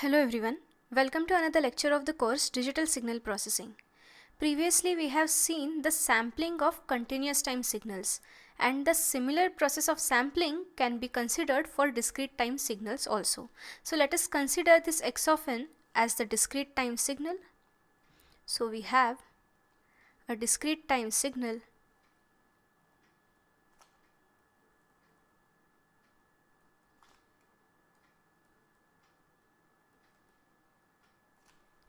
Hello everyone, welcome to another lecture of the course Digital Signal Processing. Previously we have seen the sampling of continuous time signals, and the similar process of sampling can be considered for discrete time signals also. So let us consider this x of n as the discrete time signal. So we have a discrete time signal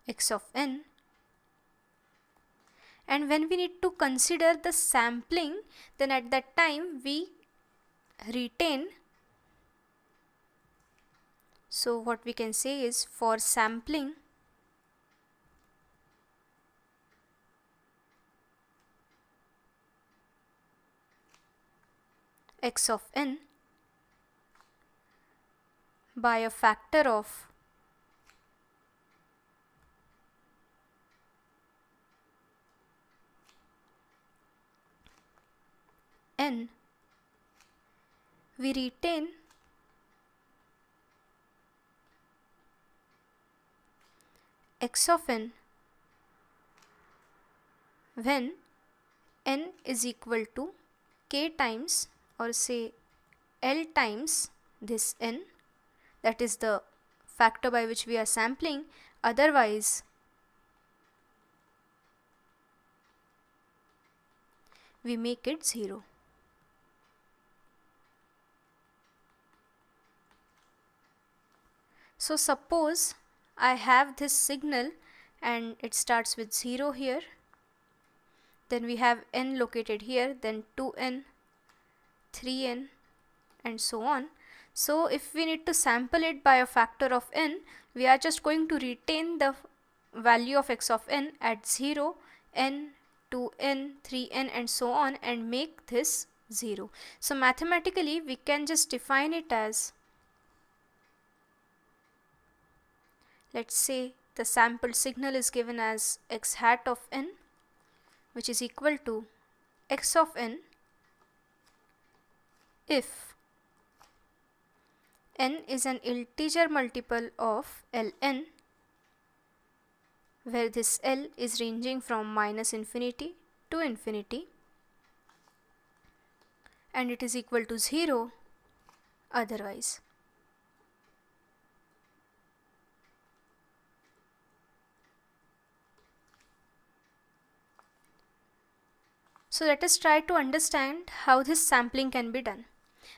x of n, and when we need to consider the sampling, then at that time we retain. So what we can say is, for sampling x of n by a factor of n, we retain x of n when n is equal to k times, or say L times this n, that is the factor by which we are sampling. Otherwise we make it 0. So suppose I have this signal and it starts with 0 here, then we have n located here, then 2n, 3n, and so on. So if we need to sample it by a factor of n, we are just going to retain the value of x of n at 0, n, 2n, 3n, and so on, and make this 0. So mathematically we can just define it as, let's say the sampled signal is given as x hat of n, which is equal to x of n if n is an integer multiple of ln, where this L is ranging from -infinity to infinity, and it is equal to 0 otherwise. So let us try to understand how this sampling can be done.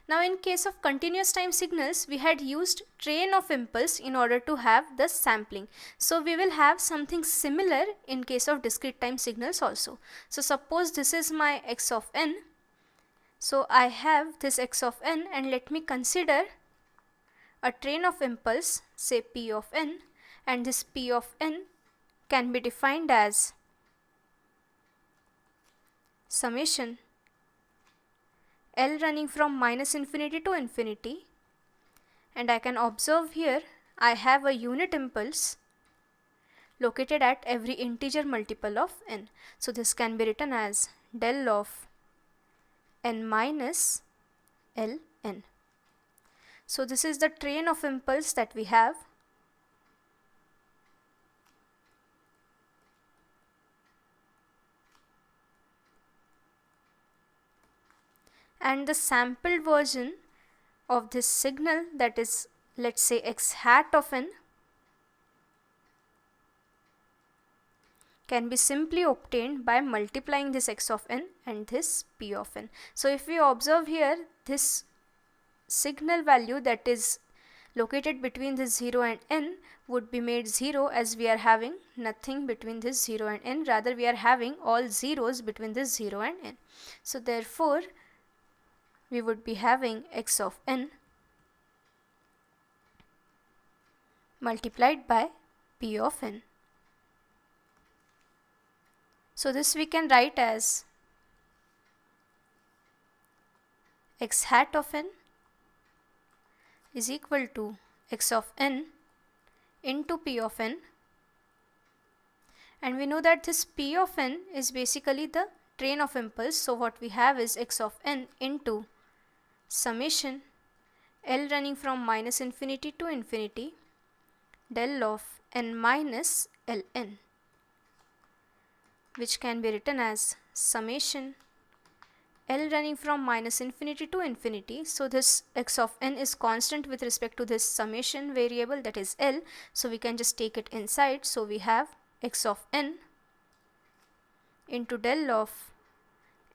Now in case of continuous time signals, we had used train of impulse in order to have the sampling. So we will have something similar in case of discrete time signals also. So suppose this is my x of n. So I have this x of n, and let me consider a train of impulse, say p of n, and this p of n can be defined as summation L running from -infinity to infinity, and I can observe here I have a unit impulse located at every integer multiple of n. So this can be written as del of n minus ln. So this is the train of impulse that we have. And the sampled version of this signal, that is, let's say x hat of n, can be simply obtained by multiplying this x of n and this p of n. So if we observe here, this signal value that is located between this 0 and n would be made 0, as we are having nothing between this 0 and n, rather we are having all zeros between this 0 and n. So therefore we would be having x of n multiplied by p of n. So this we can write as x hat of n is equal to x of n into p of n, and we know that this p of n is basically the train of impulse. So what we have is x of n into summation L running from -infinity to infinity del of n minus ln, which can be written as summation L running from minus infinity to infinity. So this x of n is constant with respect to this summation variable, that is L. So we can just take it inside. So we have x of n into del of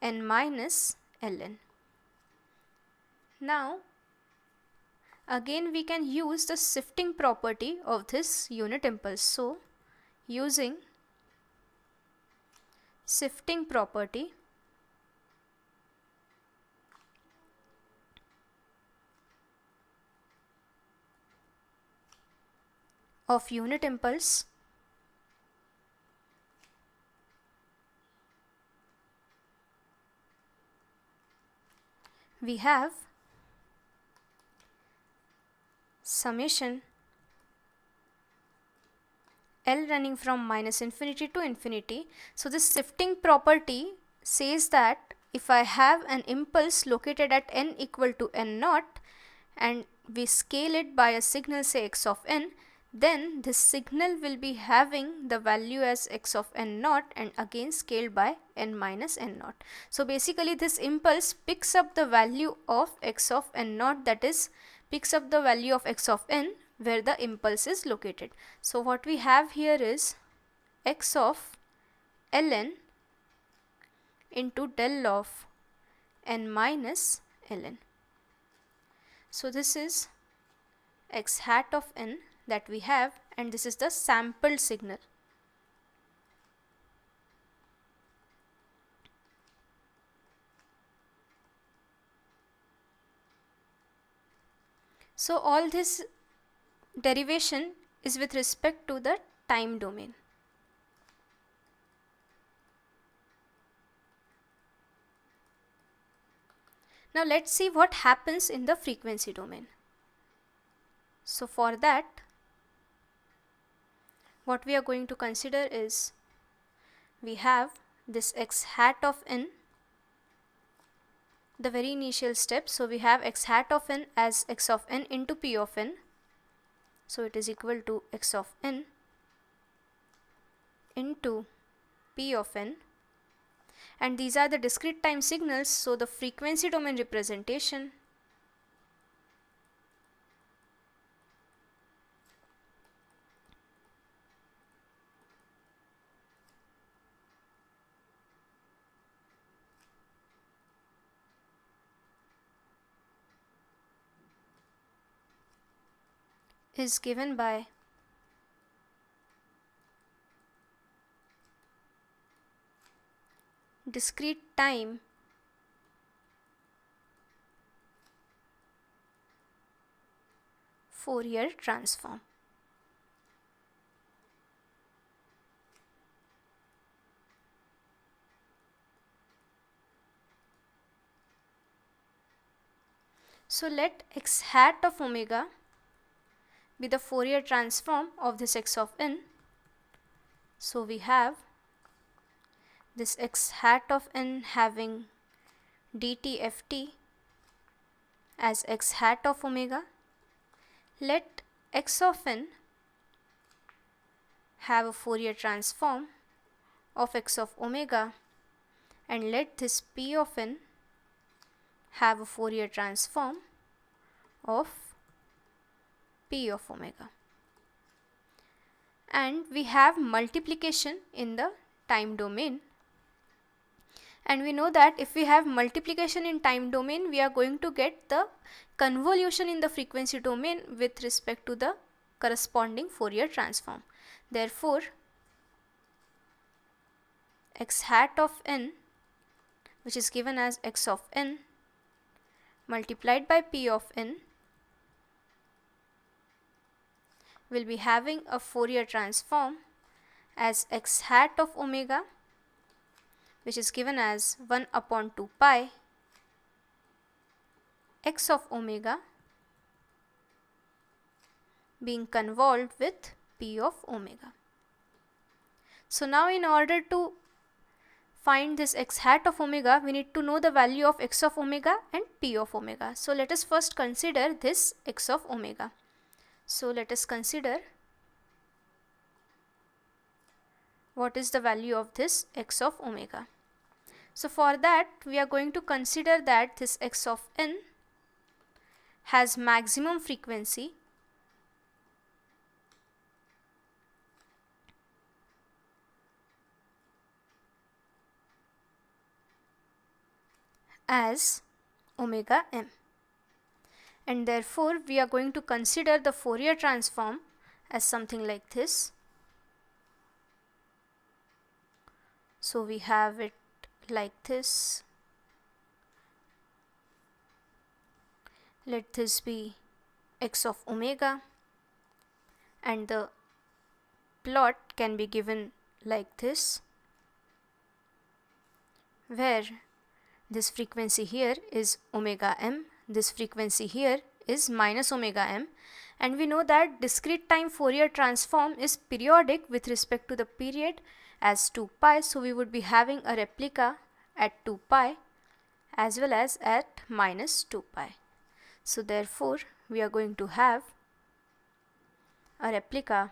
n minus ln. Now again we can use the shifting property of this unit impulse. So using shifting property, of unit impulse, we have summation L running from minus infinity to infinity. So this shifting property says that if I have an impulse located at n equal to n naught and we scale it by a signal, say x of n, then this signal will be having the value as x of n naught and again scaled by n minus n naught. So basically this impulse picks up the value of x of n naught, that is picks up the value of x of n where the impulse is located. So what we have here is x of ln into del of n minus ln. So this is x hat of n that we have, and this is the sampled signal. So all this derivation is with respect to the time domain. Now let's see what happens in the frequency domain. So for that, what we are going to consider is we have this x hat of n, the very initial step. So we have x hat of n as x of n into p of n. So it is equal to x of n into p of n, and these are the discrete time signals. So the frequency domain representation is given by discrete time Fourier transform. So let x hat of omega be the Fourier transform of this x of n. So we have this x hat of n having dt ft as x hat of omega. Let x of n have a Fourier transform of x of omega, and let this p of n have a Fourier transform of p of omega. And we have multiplication in the time domain, and we know that if we have multiplication in time domain, we are going to get the convolution in the frequency domain with respect to the corresponding Fourier transform. Therefore x hat of n, which is given as x of n multiplied by p of n, will be having a Fourier transform as x hat of omega, which is given as 1 upon 2 pi x of omega being convolved with p of omega. So now in order to find this x hat of omega, we need to know the value of x of omega and p of omega. So let us first consider this x of omega. So let us consider what is the value of this x of omega. So for that we are going to consider that this x of n has maximum frequency as omega m, and therefore we are going to consider the Fourier transform as something like this. So we have it like this. Let this be x of omega, and the plot can be given like this, where this frequency here is omega m, this frequency here is minus omega m, and we know that discrete time Fourier transform is periodic with respect to the period as 2 pi, so we would be having a replica at 2 pi as well as at minus 2 pi. So therefore we are going to have a replica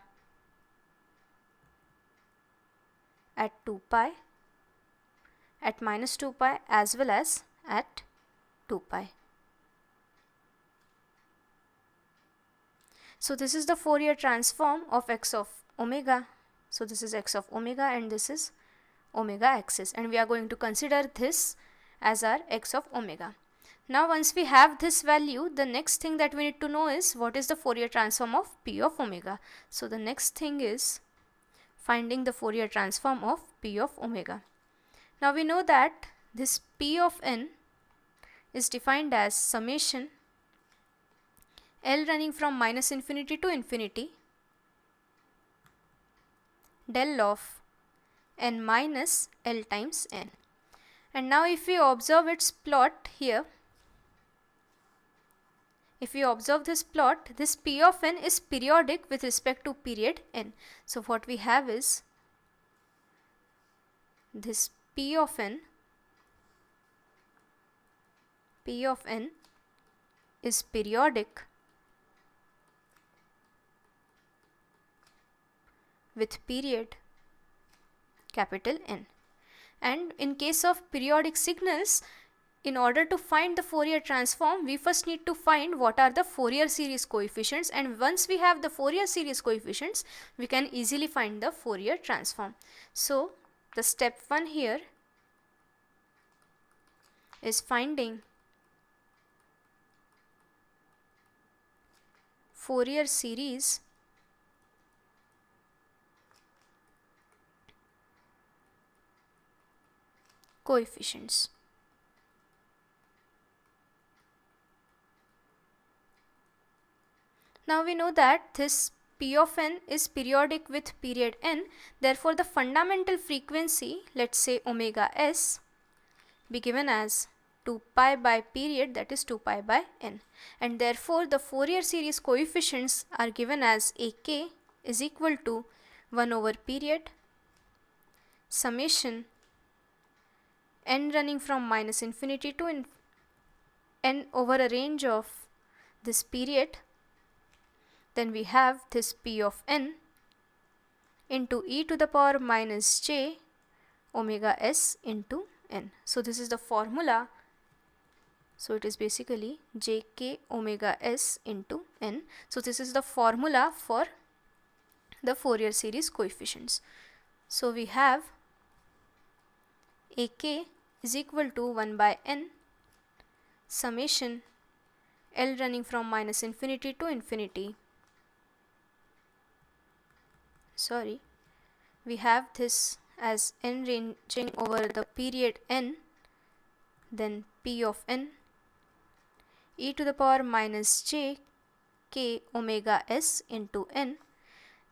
at 2 pi, at minus 2 pi as well as at 2 pi. So this is the Fourier transform of x of omega. So this is x of omega and this is omega axis, and we are going to consider this as our x of omega. Now once we have this value, the next thing that we need to know is what is the Fourier transform of p of omega. So the next thing is finding the Fourier transform of p of omega. Now we know that this p of n is defined as summation L running from minus infinity to infinity del of n minus L times n. And now if we observe its plot here, if we observe this plot, this p of n is periodic with respect to period n. So what we have is this p of n is periodic with period capital N. And in case of periodic signals, in order to find the Fourier transform, we first need to find what are the Fourier series coefficients, and once we have the Fourier series coefficients, we can easily find the Fourier transform. So the step 1 here is finding Fourier series coefficients. Now we know that this p of n is periodic with period n, therefore the fundamental frequency, let's say omega s, be given as 2 pi by period, that is 2 pi by n, and therefore the Fourier series coefficients are given as ak is equal to 1 over period summation n running from minus infinity to n over a range of this period. Then we have this p of n into e to the power minus j omega s into n. So this is the formula. So it is basically jk omega s into n. So this is the formula for the Fourier series coefficients. So we have ak is equal to 1 by n summation L running from minus infinity to infinity. We have this as n ranging over the period n, then p of n e to the power minus j k omega s into n.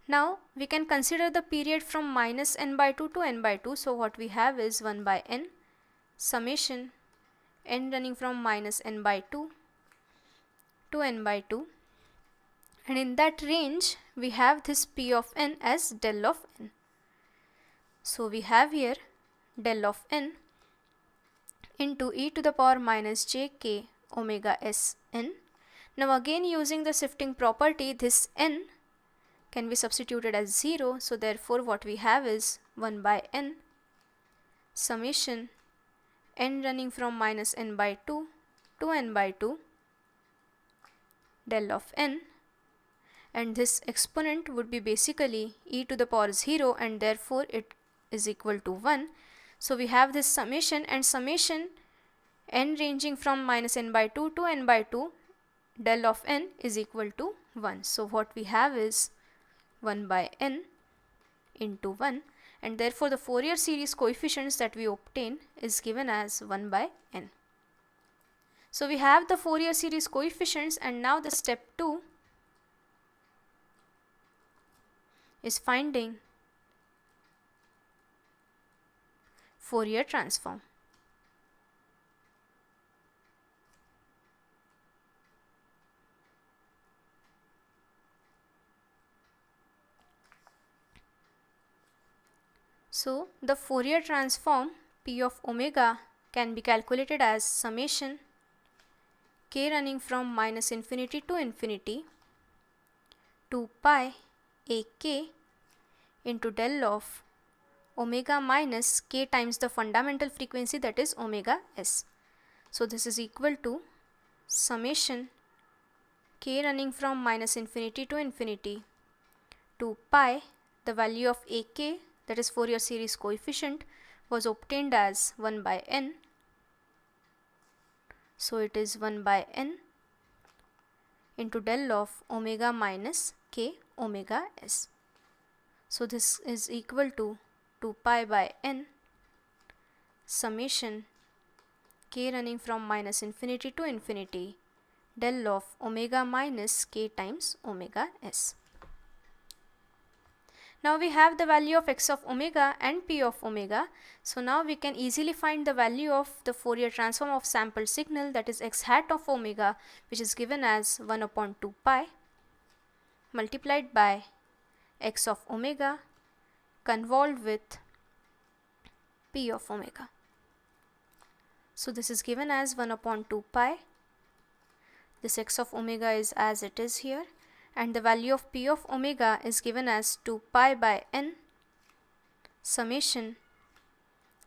Now we can consider the period from minus n by 2 to n by 2. So what we have is 1 by n summation n running from minus n by 2 to n by 2, and in that range we have this p of n as del of n. So we have here del of n into e to the power minus j k omega s n. Now again using the shifting property, this n can be substituted as 0. So therefore what we have is 1 by n summation n running from minus n by 2 to n by 2 del of n, and this exponent would be basically e to the power 0, and therefore it is equal to 1. So we have this summation, and summation n ranging from minus n by 2 to n by 2 del of n is equal to 1. So what we have is 1 by n into 1, and therefore the Fourier series coefficients that we obtain is given as 1 by n. So we have the Fourier series coefficients, and now the step 2 is finding Fourier transform. So the Fourier transform P of omega can be calculated as summation k running from minus infinity to infinity 2 pi a k into del of omega minus k times the fundamental frequency, that is omega s. So this is equal to summation k running from minus infinity to infinity 2 pi, the value of ak, that is Fourier series coefficient, was obtained as 1 by n. So it is 1 by n into del of omega minus k omega s. So this is equal to 2 pi by n summation k running from minus infinity to infinity del of omega minus k times omega s. Now we have the value of x of omega and p of omega. So now we can easily find the value of the Fourier transform of sample signal, that is x hat of omega, which is given as 1 upon 2 pi multiplied by x of omega convolved with p of omega. So this is given as 1 upon 2 pi. This x of omega is as it is here, and the value of p of omega is given as 2 pi by n summation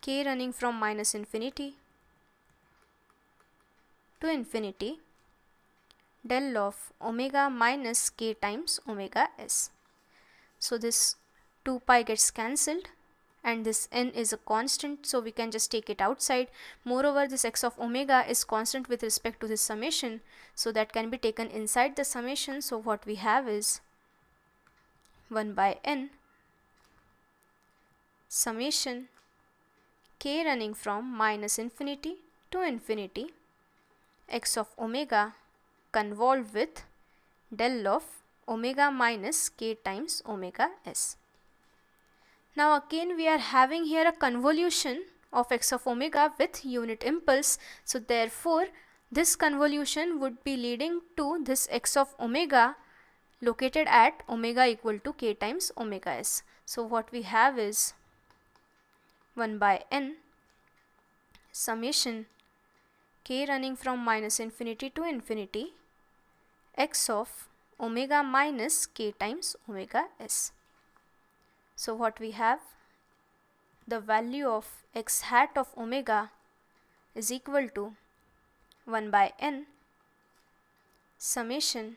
k running from minus infinity to infinity del of omega minus k times omega s. So this 2 pi gets cancelled, and this n is a constant, so we can just take it outside. Moreover, this x of omega is constant with respect to this summation, so that can be taken inside the summation. So what we have is 1 by n summation k running from minus infinity to infinity x of omega convolved with del of omega minus k times omega s. Now again we are having here a convolution of x of omega with unit impulse. So therefore this convolution would be leading to this x of omega located at omega equal to k times omega s. So what we have is 1 by n summation k running from minus infinity to infinity x of omega minus k times omega s. So what we have, the value of x hat of omega is equal to 1 by n summation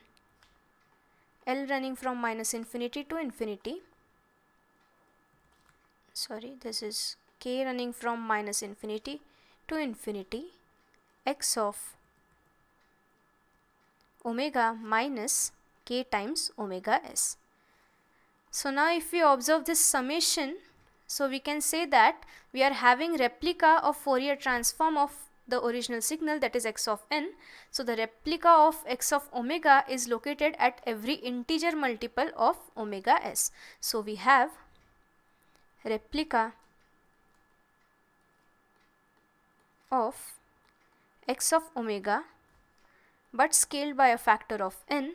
L running from minus infinity to infinity, this is k running from minus infinity to infinity x of omega minus k times omega s. So now if we observe this summation, so we can say that we are having replica of Fourier transform of the original signal, that is x of n. So the replica of x of omega is located at every integer multiple of omega s. So we have replica of x of omega but scaled by a factor of n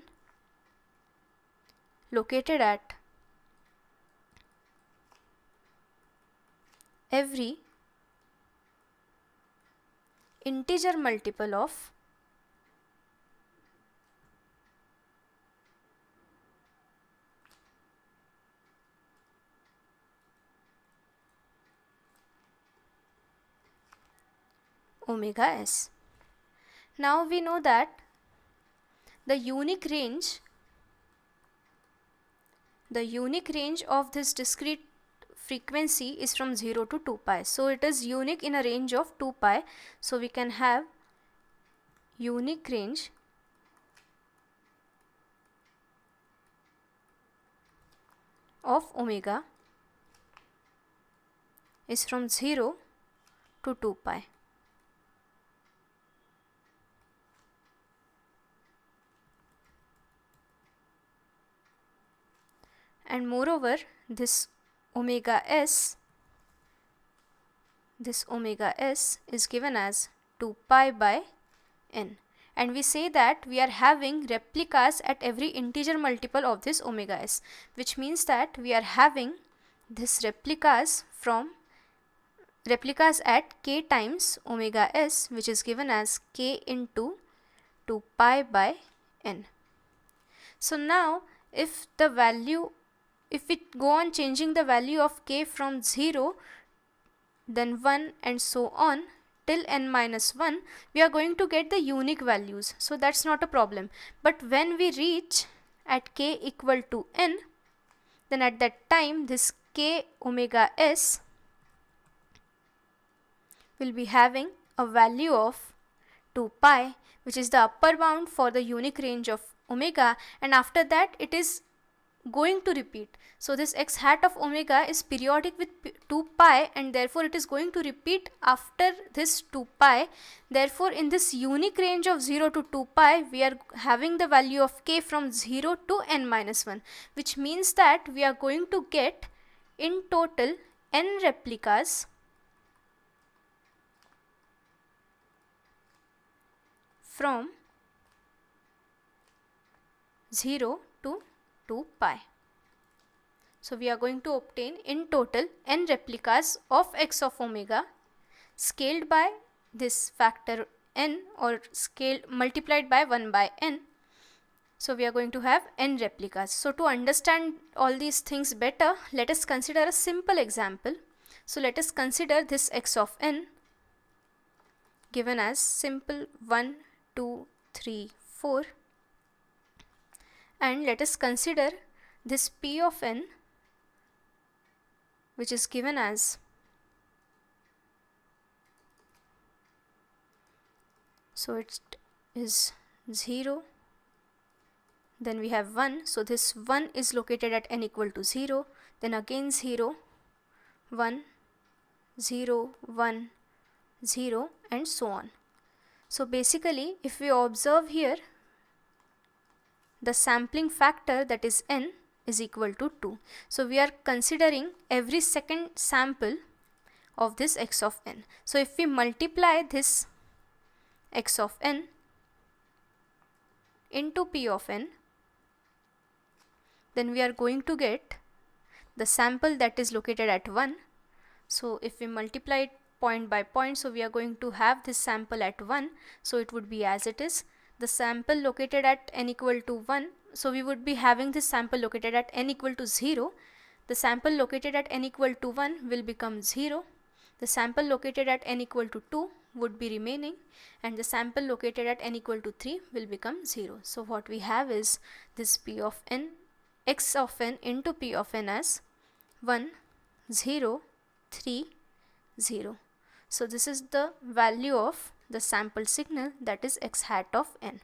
located at every integer multiple of omega s. Now we know that the unique range of this discrete frequency is from 0 to 2 pi. So it is unique in a range of 2 pi. So we can have unique range of omega is from 0 to 2 pi. And moreover, this omega s is given as 2 pi by n. And we say that we are having replicas at every integer multiple of this omega s, which means that we are having this replicas at k times omega s, which is given as k into 2 pi by n. So now if we go on changing the value of k from 0, then 1 and so on till n minus 1, we are going to get the unique values. So that's not a problem. But when we reach at k equal to n, then at that time this k omega s will be having a value of 2 pi, which is the upper bound for the unique range of omega, and after that it is going to repeat. So this x hat of omega is periodic with 2 pi, and therefore it is going to repeat after this 2 pi. Therefore in this unique range of 0 to 2 pi, we are having the value of k from 0 to n minus 1, which means that we are going to get in total n replicas from 0 to 2 pi. So we are going to obtain in total n replicas of x of omega scaled by this factor n, or scaled multiplied by 1 by n. So we are going to have n replicas. So to understand all these things better, let us consider a simple example. So let us consider this x of n given as simple 1, 2, 3, 4, and let us consider this p of n, which is given as so it is 0, then we have 1, so this 1 is located at n equal to 0, then again 0, 1, 0, 1, 0, and so on. So basically if we observe here, the sampling factor, that is n, is equal to 2. So we are considering every second sample of this x of n. So if we multiply this x of n into p of n, then we are going to get the sample that is located at 1. So if we multiply it point by point, so we are going to have this sample at 1, so it would be as it is. The sample located at n equal to 1, so we would be having this sample located at n equal to 0. The sample located at n equal to 1 will become 0. The sample located at n equal to 2 would be remaining, and the sample located at n equal to 3 will become 0. So what we have is this p of n, x of n into p of n as 1, 0, 3, 0. So this is the value of the sample signal, that is x hat of n.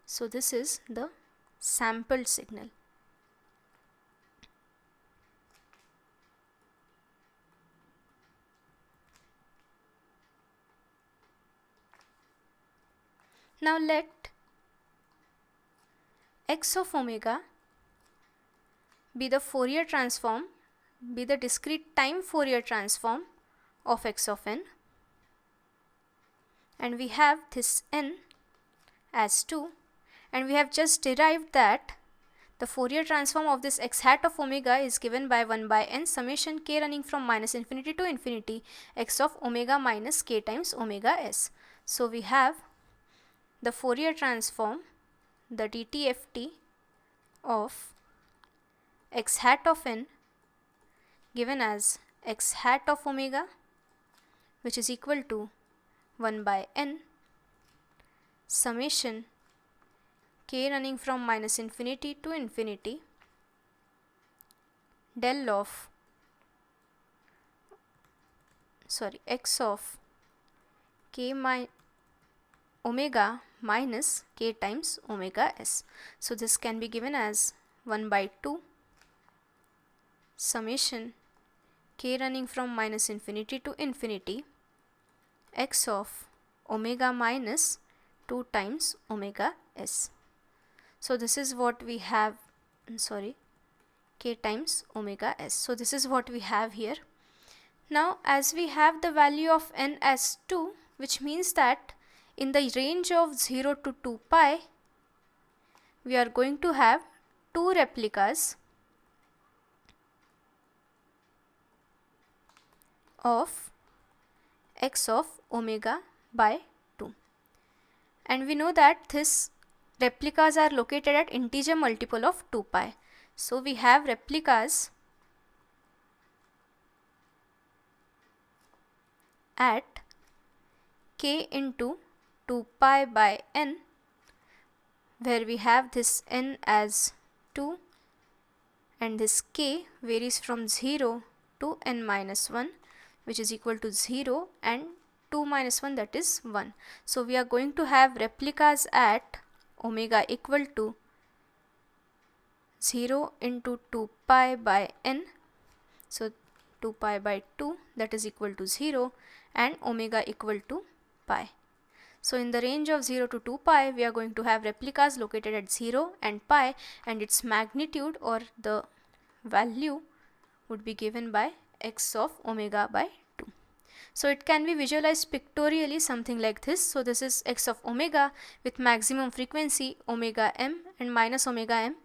So this is the sampled signal. Now let x of omega be the Fourier transform, be the discrete time Fourier transform of x of n, and we have this n as 2, and we have just derived that the Fourier transform of this x hat of omega is given by 1 by n summation k running from minus infinity to infinity x of omega minus k times omega s. So we have the Fourier transform, the DTFT of x hat of n given as x hat of omega which is equal to 1 by n summation k running from minus infinity to infinity del of x of k omega minus k times omega s. So this can be given as 1 by 2 summation k running from minus infinity to infinity x of omega minus 2 times omega s. So this is what we have, k times omega s. So this is what we have here. Now as we have the value of n as 2, which means that in the range of 0 to 2 pi, we are going to have two replicas of x of omega by 2. And we know that these replicas are located at integer multiple of 2 pi. So we have replicas at k into 2 pi by n, where we have this n as 2 and this k varies from 0 to n minus 1, which is equal to 0, and 2 minus 1, that is 1. So we are going to have replicas at omega equal to 0 into 2 pi by n, so 2 pi by 2, that is equal to 0, and omega equal to pi. So in the range of 0 to 2 pi, we are going to have replicas located at 0 and pi, and its magnitude or the value would be given by x of omega by 2. So it can be visualized pictorially something like this. So this is x of omega with maximum frequency omega m and minus omega m.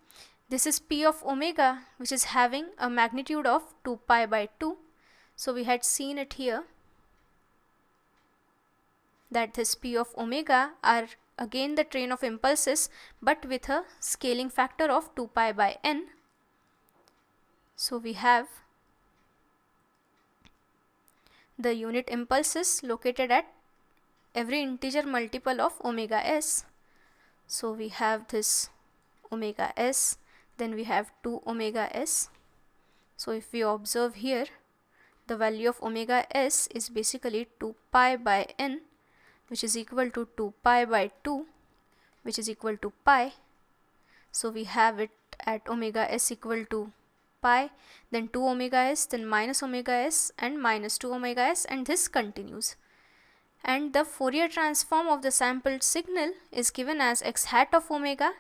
This is p of omega, which is having a magnitude of 2 pi by 2. So we had seen it here that this p of omega are again the train of impulses, but with a scaling factor of 2 pi by n. So we have the unit impulses located at every integer multiple of omega s. So we have this omega s, then we have 2 omega s. So if we observe here, the value of omega s is basically 2 pi by n, which is equal to 2 pi by 2, which is equal to pi. So we have it at omega s equal to pi, then 2 omega s, then minus omega s, and minus 2 omega s, and this continues. And the Fourier transform of the sampled signal is given as x hat of omega,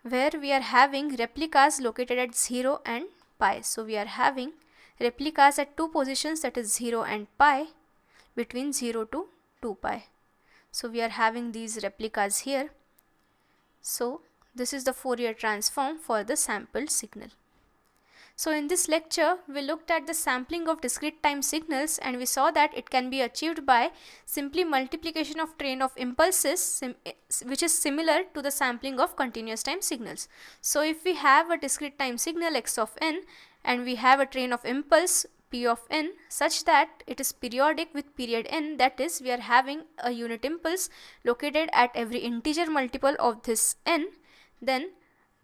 where we are having replicas located at 0 and pi. So we are having replicas at two positions, that is 0 and pi, between 0 to 2 pi. So we are having these replicas here. So this is the Fourier transform for the sampled signal. So in this lecture, we looked at the sampling of discrete time signals, and we saw that it can be achieved by simply multiplication of train of impulses, which is similar to the sampling of continuous time signals. So if we have a discrete time signal x of n, and we have a train of impulse p of n such that it is periodic with period n, that is, we are having a unit impulse located at every integer multiple of this n, then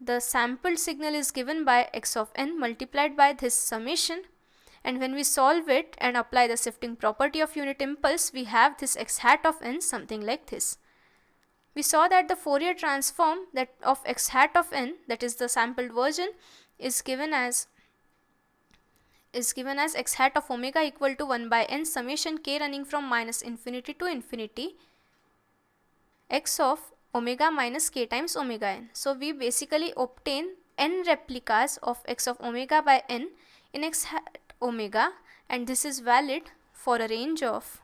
the sampled signal is given by x of n multiplied by this summation, and when we solve it and apply the shifting property of unit impulse, we have this x hat of n something like this. We saw that the Fourier transform that of x hat of n, that is the sampled version, is given as x hat of omega equal to 1 by n summation k running from minus infinity to infinity x of omega minus k times omega n. So we basically obtain n replicas of x of omega by n in x hat omega, and this is valid for a range of,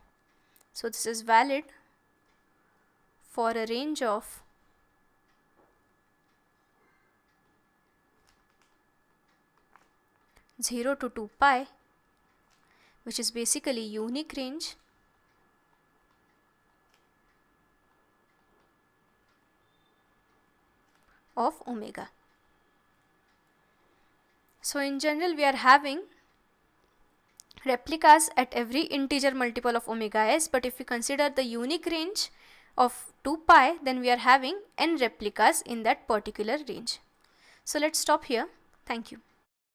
0 to 2 pi, which is basically unique range of omega. So in general, we are having replicas at every integer multiple of omega s, but if we consider the unique range of 2 pi, then we are having n replicas in that particular range. So let's stop here. Thank you.